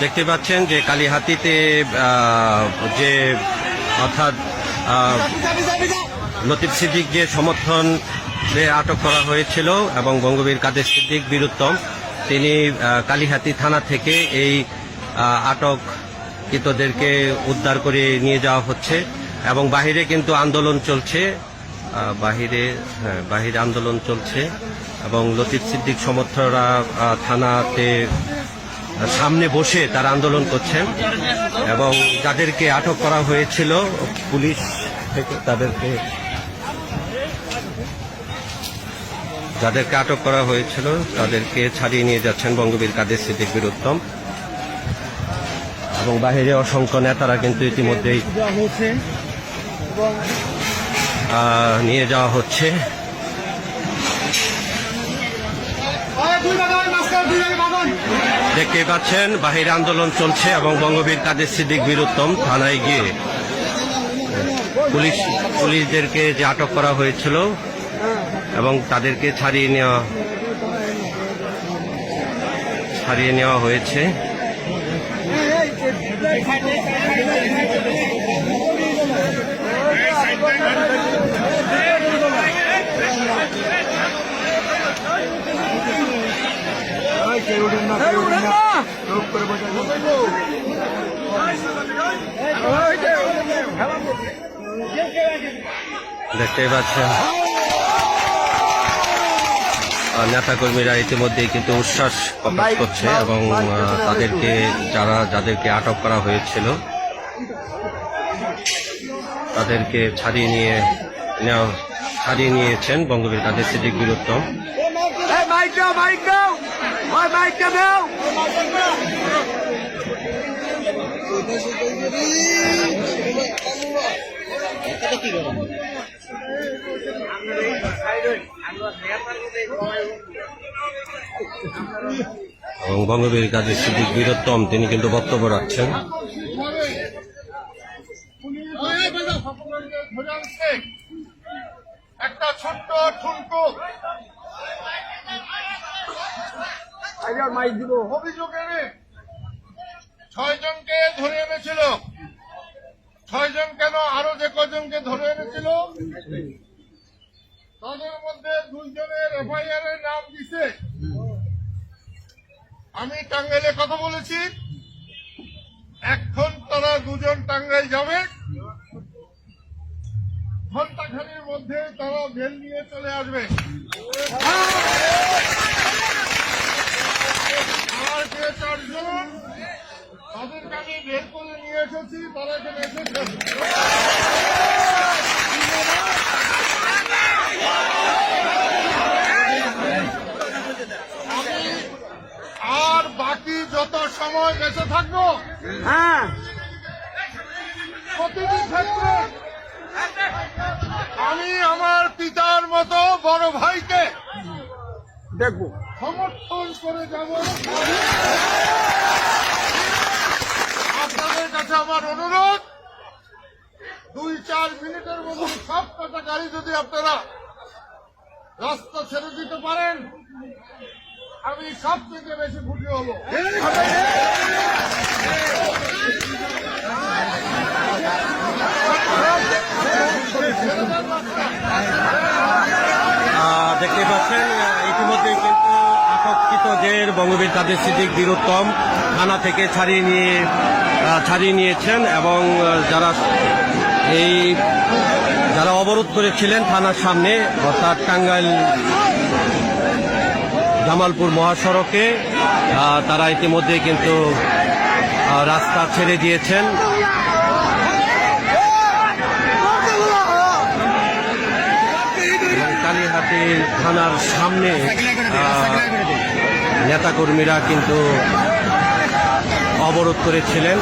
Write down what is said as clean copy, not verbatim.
দেখতে পাচ্ছেন যে কালিহাতীতে যে অর্থাৎ লতিফ সিদ্দিক যে সমর্থন আটক করা হয়েছিল এবং বঙ্গবীর কাদের সিদ্দিক বীরুত্তম তিনি কালিহাতী থানা থেকে এই আটককৃতদেরকে উদ্ধার করে নিয়ে যাওয়া হচ্ছে এবং বাহিরে কিন্তু আন্দোলন চলছে, বাহিরে আন্দোলন চলছে এবং লতিফ সিদ্দিক সমর্থকরা থানাতে সামনে বসে তারা আন্দোলন করছেন এবং যাদেরকে আটক করা হয়েছিল পুলিশ থেকে যাদেরকে আটক করা হয়েছিল তাদেরকে ছাড়িয়ে নিয়ে যাচ্ছেন বঙ্গবীর কাদের সিদ্দিক বীরুত্তম এবং বাহিরে অসংখ্য নেতারা কিন্তু ইতিমধ্যেই নিয়ে যাওয়া হচ্ছে। দেখতে পাচ্ছেন বাহিরে আন্দোলন চলছে এবং বঙ্গবীর কাদের সিদ্দিক বীরুত্তম থানায় গিয়ে পুলিশদেরকে যে আটক করা হয়েছিল এবং তাদেরকে ছাড়িয়ে নেওয়া হয়েছে। দেখতে পাচ্ছেন নেতাকর্মীরা ইতিমধ্যেই কিন্তু উচ্ছ্বাস প্রকাশ করছে এবং যাদেরকে আটক করা হয়েছিল তাদেরকে ছাড়িয়ে নিয়েছেন বঙ্গবীর কাদের সিদ্দিক বীরুত্তম। এবং বঙ্গবীর কাদের সিদ্দিক বীরুত্তম তিনি কিন্তু বক্তব্য রাখছেন। একটা ছোট্ট ঠুনকো অভিযোগে 6 জনকে ধরে এনেছিল। 6 জন কেন, আরো যে কজনকে ধরে এনেছিল তাদের মধ্যে 2 জনের এফআইআর এর নাম দিছে। আমি টাঙ্গাইলে কথা বলেছি, এখন তারা 2 জন টাঙ্গাইল যাবে, ঘন্টাখানির মধ্যে তারা বেল নিয়ে চলে আসবে। আর যে 4 জন তাদেরকে আমি বের করে নিয়ে এসেছি, তারা এখানে এসেছে। আর বাকি যত সময় বেঁচে থাকবো প্রতিটি ক্ষেত্রে আমি আমার পিতার মতো বড় ভাইকে দেখবো, সমর্থন করে যাব। আপনাদের কাছে আমার অনুরোধ, 2-4 মিনিটের মধ্যে সব কটা গাড়ি যদি আপনারা রাস্তা ছেড়ে দিতে পারেন, আমি সব থেকে বেশি খুশি হব। দেখতে পাচ্ছেন ইতিমধ্যেই কিন্তু আটককৃতদের বঙ্গবীর কাদের সিদ্দিক বীরুত্তম থানা থেকে ছাড়িয়ে নিয়েছেন এবং যারা অবরোধ করেছিলেন থানার সামনে অর্থাৎ টাঙ্গাইল জামালপুর মহাসড়কে তারা ইতিমধ্যে কিন্তু রাস্তা ছেড়ে দিয়েছেন। কালিহাতী থানার সামনে নেতাকর্মীরা কিন্তু অবরোধ করেছিলেন।